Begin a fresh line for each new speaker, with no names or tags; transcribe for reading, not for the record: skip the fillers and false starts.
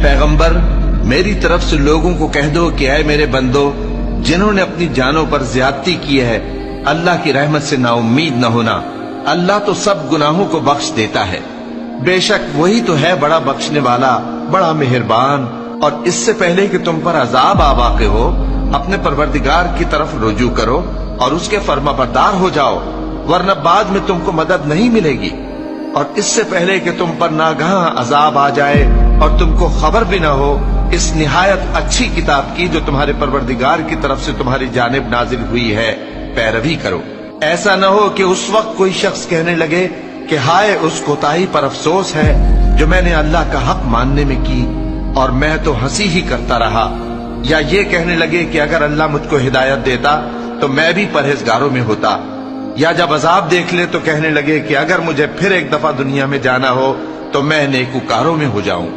پیغمبر میری طرف سے لوگوں کو کہہ دو کہ اے میرے بندو جنہوں نے اپنی جانوں پر زیادتی کی ہے اللہ کی رحمت سے نا امید نہ ہونا، اللہ تو سب گناہوں کو بخش دیتا ہے، بے شک وہی تو ہے بڑا بخشنے والا بڑا مہربان۔ اور اس سے پہلے کہ تم پر عذاب آ واقع ہو اپنے پروردگار کی طرف رجوع کرو اور اس کے فرما بردار ہو جاؤ، ورنہ بعد میں تم کو مدد نہیں ملے گی۔ اور اس سے پہلے کہ تم پر ناگہاں عذاب آ جائے اور تم کو خبر بھی نہ ہو اس نہایت اچھی کتاب کی جو تمہارے پروردگار کی طرف سے تمہاری جانب نازل ہوئی ہے پیروی کرو۔ ایسا نہ ہو کہ اس وقت کوئی شخص کہنے لگے کہ ہائے اس کوتاہی پر افسوس ہے جو میں نے اللہ کا حق ماننے میں کی اور میں تو ہنسی ہی کرتا رہا، یا یہ کہنے لگے کہ اگر اللہ مجھ کو ہدایت دیتا تو میں بھی پرہیزگاروں میں ہوتا، یا جب عذاب دیکھ لے تو کہنے لگے کہ اگر مجھے پھر ایک دفعہ دنیا میں جانا ہو تو میں نیکوکاروں میں ہو جاؤں۔